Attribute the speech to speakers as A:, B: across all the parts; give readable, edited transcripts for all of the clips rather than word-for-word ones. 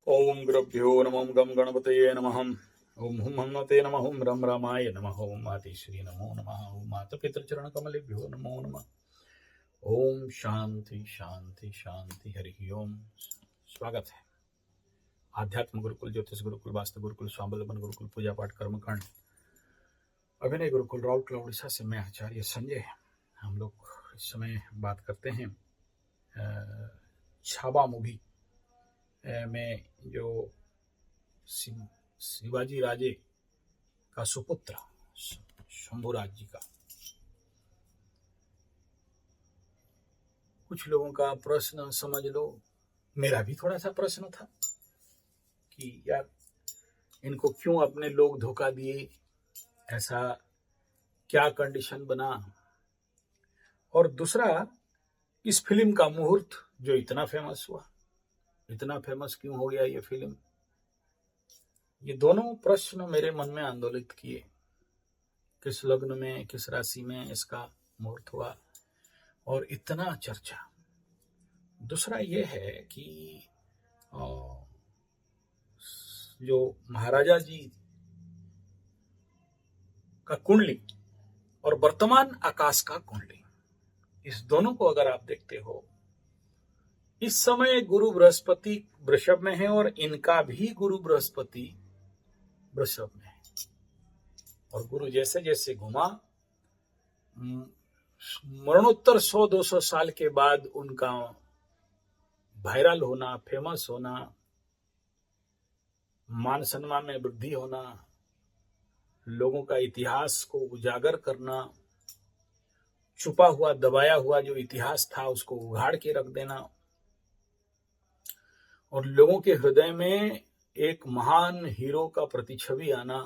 A: ओम गुरुभ्यो नमः गम गणपतये नमः। ओम हुम हनुमते नमः। ओम रम रामाय नमः। ओम मातेश्वरी नमो नमः। ओम माता पितृचरण कमलेभ्यो नमो नमः। ओम शांति शांति शांति। हरि ओम। स्वागत है आध्यात्म गुरुकुल, ज्योतिष गुरुकुल, वास्तु गुरुकुल, स्वावलंबन गुरुकुल, पूजा पाठ कर्मकांड, अभिनय गुरुकुल, राउरकेला उड़ीसा से मैं आचार्य संजय। हम लोग इस समय बात करते हैं छावा मूवी में जो शिवाजी राजे का सुपुत्र शंभुराज जी का। कुछ लोगों का प्रश्न समझ लो, मेरा भी थोड़ा सा प्रश्न था कि यार इनको क्यों अपने लोग धोखा दिए, ऐसा क्या कंडीशन बना। और दूसरा, इस फिल्म का मुहूर्त जो इतना फेमस हुआ, इतना फेमस क्यों हो गया ये फिल्म। ये दोनों प्रश्न मेरे मन में आंदोलित किए। किस लग्न में, किस राशि में इसका मुहूर्त हुआ और इतना चर्चा। दूसरा ये है कि जो महाराजा जी का कुंडली और वर्तमान आकाश का कुंडली, इस दोनों को अगर आप देखते हो, इस समय गुरु बृहस्पति वृषभ में है और इनका भी गुरु बृहस्पति वृषभ में है। और गुरु जैसे जैसे घुमा, मरणोत्तर 100-200 साल के बाद उनका वायरल होना, फेमस होना, मान सम्मान में वृद्धि होना, लोगों का इतिहास को उजागर करना, छुपा हुआ दबाया हुआ जो इतिहास था उसको उघाड़ के रख देना, और लोगों के हृदय में एक महान हीरो का प्रतिछवि आना,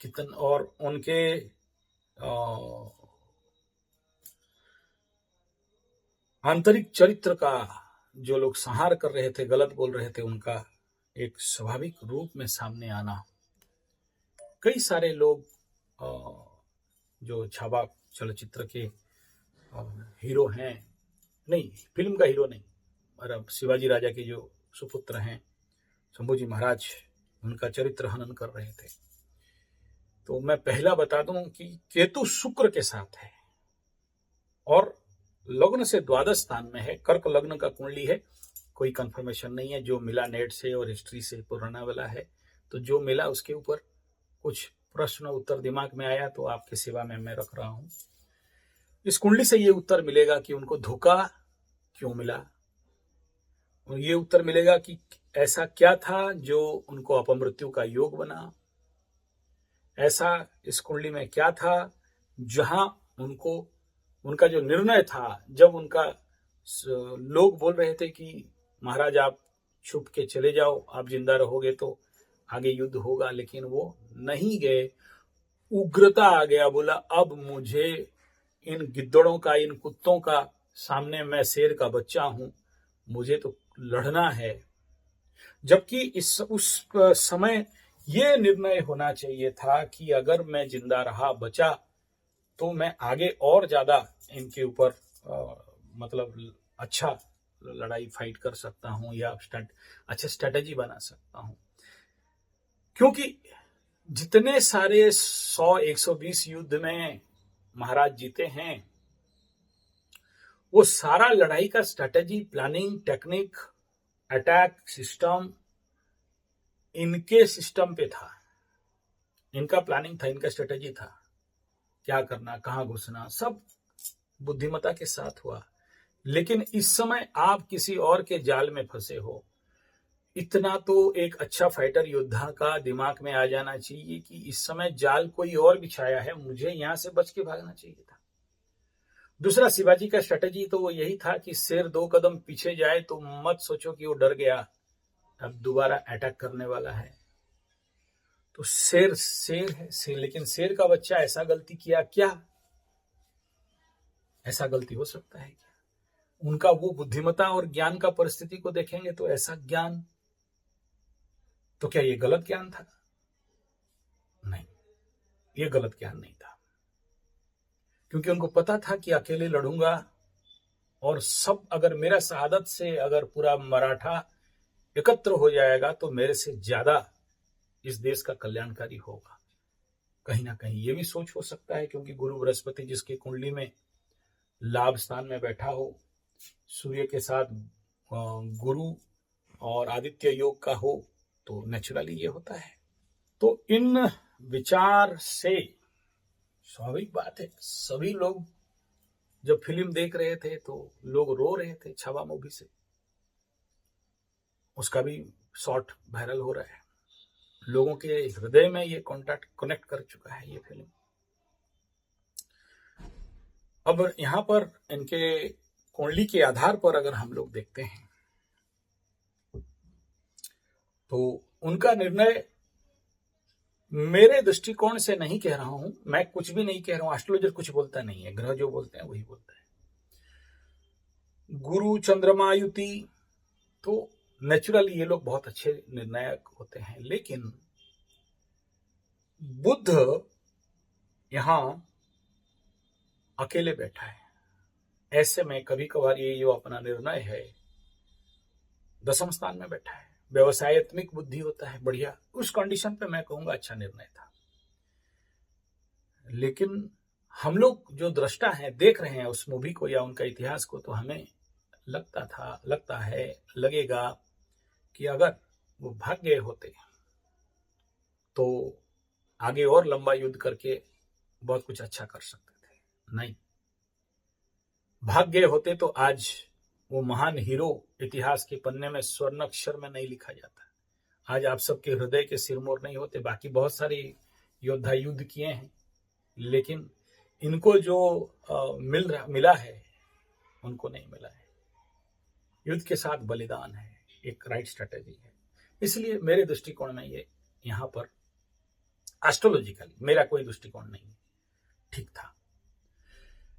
A: कितन और उनके आंतरिक चरित्र का जो लोग संहार कर रहे थे, गलत बोल रहे थे, उनका एक स्वाभाविक रूप में सामने आना। कई सारे लोग जो छावा चलचित्र के हीरो हैं, नहीं फिल्म का हीरो नहीं, और अब शिवाजी राजा के जो सुपुत्र हैं शंभूजी महाराज, उनका चरित्र हनन कर रहे थे। तो मैं पहला बता दूं कि केतु शुक्र के साथ है और लग्न से द्वादश स्थान में है। कर्क लग्न का कुंडली है, कोई कंफर्मेशन नहीं है, जो मिला नेट से और हिस्ट्री से पुराना वाला है। तो जो मिला उसके ऊपर कुछ प्रश्न उत्तर दिमाग में आया तो आपकी सेवा में मैं रख रहा हूं। इस कुंडली से ये उत्तर मिलेगा कि उनको धोखा क्यों मिला, और ये उत्तर मिलेगा कि ऐसा क्या था जो उनको अपमृत्यु का योग बना, ऐसा इस कुंडली में क्या था जहां उनको उनका जो निर्णय था, जब उनका लोग बोल रहे थे कि महाराज आप छुप के चले जाओ, आप जिंदा रहोगे तो आगे युद्ध होगा, लेकिन वो नहीं गए। उग्रता आ गया, बोला अब मुझे इन गिद्दड़ों का, इन कुत्तों का सामने, मैं शेर का बच्चा हूं, मुझे तो लड़ना है। जबकि उस समय ये निर्णय होना चाहिए था कि अगर मैं जिंदा रहा, बचा, तो मैं आगे और ज्यादा इनके ऊपर मतलब अच्छा लड़ाई फाइट कर सकता हूं या अच्छा स्ट्रेटेजी बना सकता हूं। क्योंकि जितने सारे 100-120 युद्ध में महाराज जीते हैं, वो सारा लड़ाई का strategy, planning, technique, attack system इनके सिस्टम पे था। इनका प्लानिंग था, इनका स्ट्रेटेजी था, क्या करना, कहां घुसना, सब बुद्धिमत्ता के साथ हुआ। लेकिन इस समय आप किसी और के जाल में फंसे हो। इतना तो एक अच्छा फाइटर योद्धा का दिमाग में आ जाना चाहिए कि इस समय जाल कोई और बिछाया है, मुझे यहां से बच के भागना चाहिए था। दूसरा, शिवाजी का स्ट्रेटेजी तो वो यही था कि शेर 2 कदम पीछे जाए तो मत सोचो कि वो डर गया, अब दोबारा अटैक करने वाला है। तो शेर है, शेर, लेकिन शेर का बच्चा ऐसा गलती किया क्या? ऐसा गलती हो सकता है क्या? उनका वो बुद्धिमत्ता और ज्ञान का परिस्थिति को देखेंगे तो ऐसा ज्ञान, तो क्या ये गलत ज्ञान था? नहीं, ये गलत ज्ञान नहीं था, क्योंकि उनको पता था कि अकेले लड़ूंगा और सब अगर मेरा शहादत से अगर पूरा मराठा एकत्र हो जाएगा तो मेरे से ज्यादा इस देश का कल्याणकारी होगा। कहीं ना कहीं ये भी सोच हो सकता है, क्योंकि गुरु बृहस्पति जिसकी कुंडली में लाभ स्थान में बैठा हो, सूर्य के साथ गुरु और आदित्य योग का हो, तो नेचुरली ये होता है। तो इन विचार से स्वाभाविक बात है, सभी लोग जब फिल्म देख रहे थे तो लोग रो रहे थे छावा मूवी से, उसका भी शॉर्ट वायरल हो रहा है, लोगों के हृदय में ये कनेक्ट कर चुका है ये फिल्म। अब यहां पर इनके कुंडली के आधार पर अगर हम लोग देखते हैं तो उनका निर्णय मेरे दृष्टिकोण से नहीं कह रहा हूं, मैं कुछ भी नहीं कह रहा हूं, एस्ट्रोलॉजर कुछ बोलता नहीं है, ग्रह जो बोलते हैं वही बोलता है। गुरु चंद्रमा युति तो नेचुरली ये लोग बहुत अच्छे निर्णायक होते हैं, लेकिन बुध यहां अकेले बैठा है, ऐसे में कभी कभार ये जो अपना निर्णय है दशम स्थान में बैठा है, व्यवसायत्मिक बुद्धि होता है, बढ़िया, उस कंडीशन पे मैं कहूंगा अच्छा निर्णय था। लेकिन हम लोग जो दृष्टा हैं, देख रहे हैं उस मूवी को या उनका इतिहास को, तो हमें लगता है लगेगा कि अगर वो भाग गए होते तो आगे और लंबा युद्ध करके बहुत कुछ अच्छा कर सकते थे। नहीं, भाग गए होते तो आज वो महान हीरो इतिहास के पन्ने में स्वर्ण अक्षर में नहीं लिखा जाता। आज आप सबके हृदय के सिरमौर नहीं होते। बाकी बहुत सारे योद्धा युद्ध किए हैं, लेकिन इनको जो मिला है उनको नहीं मिला है। युद्ध के साथ बलिदान है, एक राइट स्ट्रेटेजी है। इसलिए मेरे दृष्टिकोण में ये यहाँ पर एस्ट्रोलॉजिकली मेरा कोई दृष्टिकोण नहीं है, ठीक था।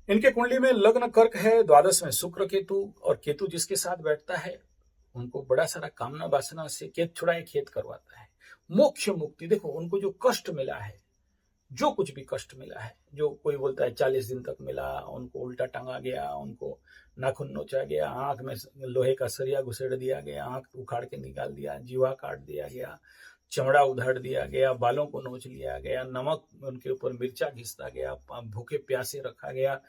A: इनके कुंडली में लग्न कर्क है, द्वादश में शुक्र केतु, और केतु जिसके साथ बैठता है उनको बड़ा सारा कामना वासना से खेत छुड़ाए खेत करवाता है। मोक्ष मुक्ति, देखो उनको जो कष्ट मिला है, जो कुछ भी कष्ट मिला है, जो कोई बोलता है 40 दिन तक मिला, उनको उल्टा टांगा गया, उनको नाखून नोचा गया, आंख में लोहे का सरिया घुसेड़ दिया गया, आंख उखाड़ के निकाल दिया, जीवा काट दिया गया, चमड़ा उधाड़ दिया गया, बालों को नोच लिया गया, नमक उनके ऊपर मिर्चा घिसता गया, भूखे प्यासे रखा गया,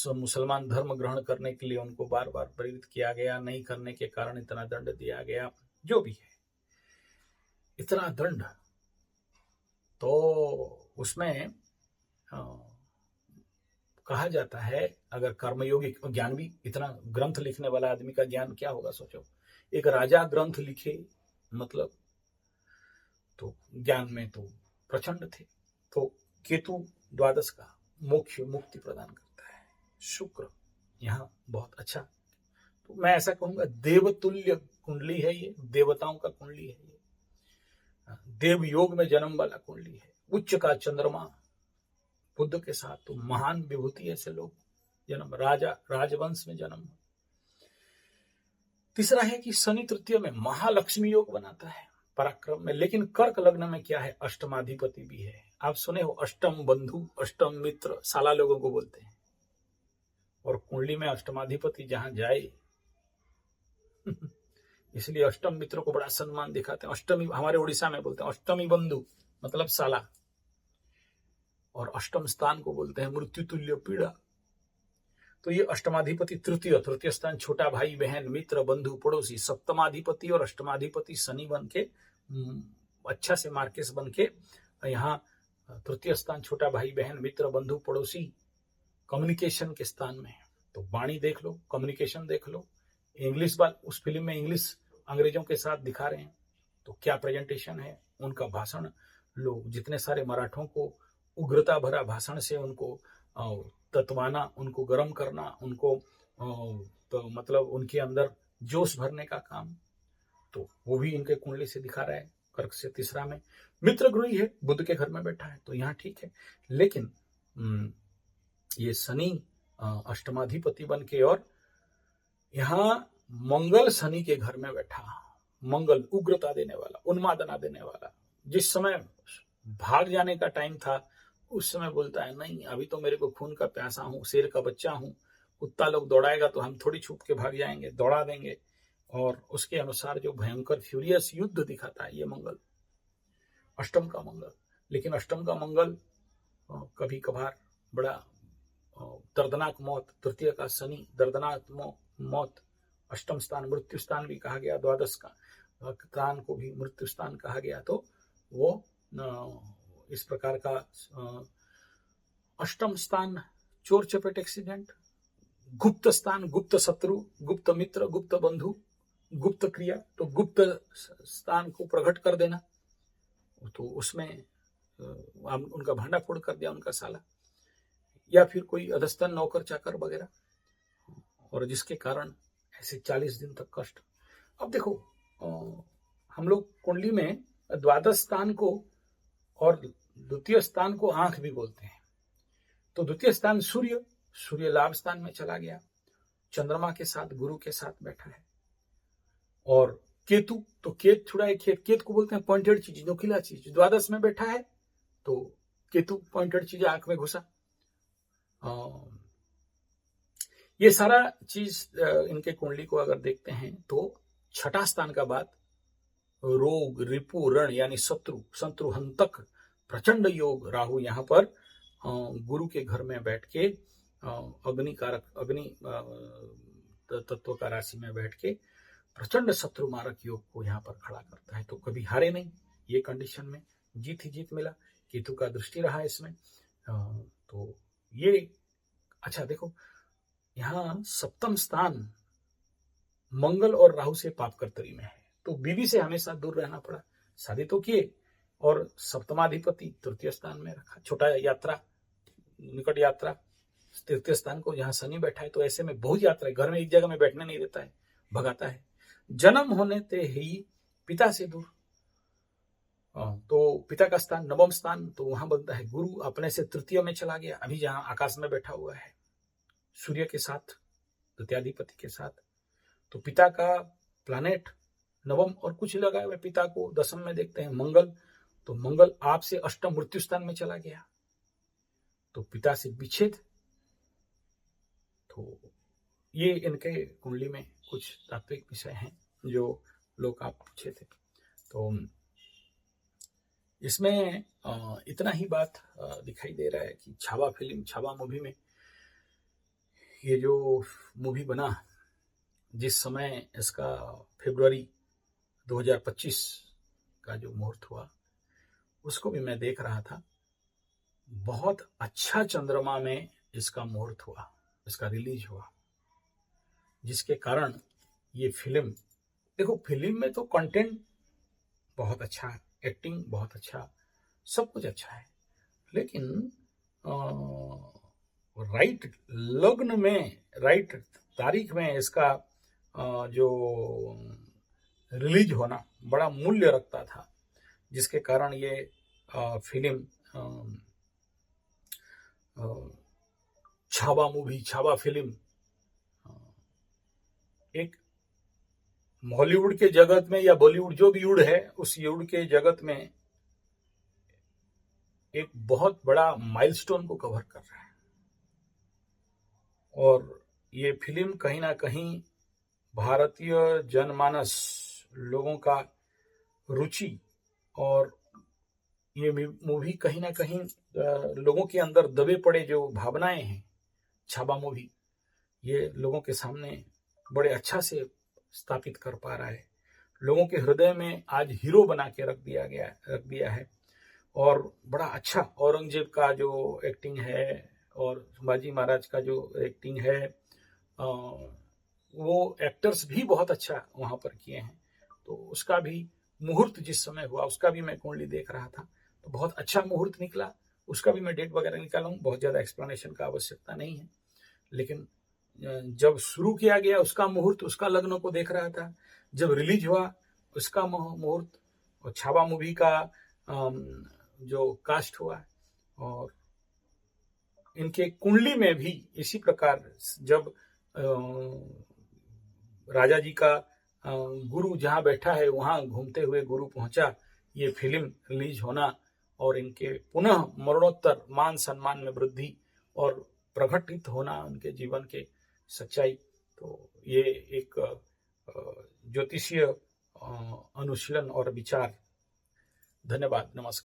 A: मुसलमान धर्म ग्रहण करने के लिए उनको बार बार प्रेरित किया गया, नहीं करने के कारण इतना दंड दिया गया। जो भी है, इतना दंड, तो उसमें कहा जाता है अगर कर्मयोगी ज्ञान भी, इतना ग्रंथ लिखने वाला आदमी का ज्ञान क्या होगा सोचो। एक राजा ग्रंथ लिखे मतलब तो ज्ञान में तो प्रचंड थे। तो केतु द्वादश का मोक्ष मुक्ति प्रदान करता है। शुक्र यहाँ बहुत अच्छा, तो मैं ऐसा कहूंगा देवतुल्य कुंडली है ये, देवताओं का कुंडली है ये, देव योग में जन्म वाला कुंडली है। उच्च का चंद्रमा बुध के साथ, तो महान विभूति ऐसे लोग जन्म, राजा राजवंश में जन्म। तीसरा है कि शनि तृतीय में महालक्ष्मी योग बनाता है पराक्रम में, लेकिन कर्क लग्न में क्या है, अष्टमाधिपति भी है। आप सुने हो अष्टम बंधु, अष्टम मित्र, साला लोगों को बोलते हैं, और कुंडली में अष्टमाधिपति जहां जाए इसलिए अष्टम मित्र को बड़ा सम्मान दिखाते हैं। अष्टमी हमारे उड़ीसा में बोलते हैं अष्टमी बंधु मतलब साला, और अष्टम स्थान को बोलते हैं मृत्यु तुल्य पीड़ा। तो ये अष्टमाधिपति तृतीय स्थान छोटा भाई बहन मित्र बंधु पड़ोसी, सप्तमाधिपति और अष्टमाधिपति शनि बन के अच्छा से मार्केस बन के यहाँ तृतीय स्थान छोटा भाई बहन मित्र बंधु पड़ोसी कम्युनिकेशन के स्थान में। तो वाणी देख लो, कम्युनिकेशन देख लो, इंग्लिश उस फिल्म में इंग्लिश अंग्रेजों के साथ दिखा रहे हैं, तो क्या प्रेजेंटेशन है उनका भाषण। लोग जितने सारे मराठों को उग्रता भरा भाषण से उनको तत्वाना, उनको गर्म करना, उनको तो मतलब उनके अंदर जोश भरने का काम, तो वो भी इनके कुंडली से दिखा रहा है। कर्क से तीसरा में मित्र गृही है, बुध के घर में बैठा है, तो यहाँ ठीक है। लेकिन ये शनि अष्टमाधिपति बन के, और यहाँ मंगल शनि के घर में बैठा, मंगल उग्रता देने वाला, उन्मादना देने वाला। जिस समय भाग जाने का टाइम था उस समय बोलता है नहीं, अभी तो मेरे को खून का प्यासा हूं, शेर का बच्चा हूं, कुत्ता लोग दौड़ाएगा तो हम थोड़ी छुप के भाग जाएंगे, दौड़ा देंगे। और उसके अनुसार जो भयंकर फ्यूरियस युद्ध दिखाता है ये मंगल, अष्टम का मंगल। लेकिन अष्टम का मंगल कभी कभार बड़ा दर्दनाक मौत, तृतीय का शनि दर्दनाक मौत, अष्टम स्थान मृत्यु स्थान भी कहा गया, द्वादश का स्थान को भी मृत्यु स्थान कहा गया। तो वो इस प्रकार का अष्टम स्थान चोर चपेट एक्सीडेंट, गुप्त स्थान गुप्त शत्रु, गुप्त मित्र, गुप्त बंधु, गुप्त क्रिया, तो गुप्त स्थान को प्रकट कर देना, तो उसमें उनका भांडा फोड़ कर दिया उनका साला, या फिर कोई अधस्तन नौकर चाकर वगैरह, और जिसके कारण ऐसे 40 दिन तक कष्ट। अब देखो हम लोग कुंडली में द्वादश स्थान को और द्वितीय स्थान को आंख भी बोलते हैं। तो द्वितीय स्थान सूर्य, सूर्य लाभ स्थान में चला गया, चंद्रमा के साथ गुरु के साथ बैठा है। और केतु, तो केत छुड़ा है, केत को बोलते हैं पॉइंटेड चीज, नोखिला चीज, द्वादश में बैठा है तो केतु पॉइंटेड चीज आंख में घुसा। ये सारा चीज इनके कुंडली को अगर देखते हैं तो छठा स्थान का बाद रोग, रिपु, रण यानी शत्रु, शत्रुहंतक प्रचंड योग राहु यहाँ पर गुरु के घर में बैठ के अग्नि कारक, अग्नि तत्व का राशि में बैठ के प्रचंड शत्रु मारक योग को यहाँ पर खड़ा करता है। तो कभी हारे नहीं, ये कंडीशन में जीत ही जीत मिला। केतु का दृष्टि रहा इसमें। तो ये अच्छा देखो, यहाँ सप्तम स्थान मंगल और राहु से पाप कर्तरी में है, तो बीवी से हमेशा दूर रहना पड़ा। शादी तो किए और सप्तमाधिपति तृतीय स्थान में रखा, छोटा यात्रा, निकट यात्रा तृतीय स्थान को, जहां शनि बैठा है तो ऐसे में बहुत यात्रा है, घर में एक जगह में बैठने नहीं देता है, भगाता है। जन्म होने ते ही पिता से दूर, तो पिता का स्थान नवम स्थान, तो वहां बनता है गुरु अपने से तृतीय में चला गया, अभी जहां आकाश में बैठा हुआ है सूर्य के साथ, द्वितीयाधिपति के साथ। तो पिता का प्लैनेट नवम और कुछ लगा हुआ, पिता को दसम में देखते हैं मंगल, तो मंगल आप से अष्टम मृत्यु स्थान में चला गया, तो पिता से विच्छेद। तो ये इनके कुंडली में कुछ तात्विक विषय हैं जो लोग आप पूछे थे। तो इसमें इतना ही बात दिखाई दे रहा है कि छावा फिल्म, छावा मूवी में ये जो मूवी बना, जिस समय इसका फरवरी 2025 का जो मुहूर्त हुआ, उसको भी मैं देख रहा था। बहुत अच्छा चंद्रमा में इसका मुहूर्त हुआ, इसका रिलीज हुआ, जिसके कारण ये फिल्म, देखो फिल्म में तो कंटेंट बहुत अच्छा है, एक्टिंग बहुत अच्छा, सब कुछ अच्छा है, लेकिन राइट लग्न में, राइट तारीख में इसका जो रिलीज होना बड़ा मूल्य रखता था, जिसके कारण ये film Chhaava movie, Chhaava film एक हॉलीवुड के जगत में या बॉलीवुड, जो भी युग है, उस युग के जगत में एक बहुत बड़ा माइलस्टोन को कवर कर रहा है। और ये फिल्म कहीं ना कहीं भारतीय जनमानस लोगों का रुचि, और ये मूवी कहीं ना कहीं लोगों के अंदर दबे पड़े जो भावनाएं हैं, छावा मूवी ये लोगों के सामने बड़े अच्छा से स्थापित कर पा रहा है। लोगों के हृदय में आज हीरो बना के रख दिया है। और बड़ा अच्छा औरंगजेब का जो एक्टिंग है और संभाजी महाराज का जो एक्टिंग है, वो एक्टर्स भी बहुत अच्छा वहां पर किए हैं। तो उसका भी मुहूर्त जिस समय हुआ, उसका भी मैं कुंडली देख रहा था, तो बहुत अच्छा मुहूर्त निकला। उसका भी मैं डेट वगैरह निकाला हूँ, बहुत ज्यादा एक्सप्लेनेशन का आवश्यकता नहीं है। लेकिन जब शुरू किया गया उसका मुहूर्त, उसका लग्न को देख रहा था, जब रिलीज हुआ उसका मुहूर्त, और छावा मूवी का जो कास्ट हुआ, और इनके कुंडली में भी इसी प्रकार जब राजा जी का गुरु जहां बैठा है वहां घूमते हुए गुरु पहुंचा, ये फिल्म रिलीज होना और इनके पुनः मरणोत्तर मान सम्मान में वृद्धि और प्रकटित होना उनके जीवन के, सच्चाई। तो ये एक ज्योतिषीय अनुशीलन और विचार। धन्यवाद, नमस्कार।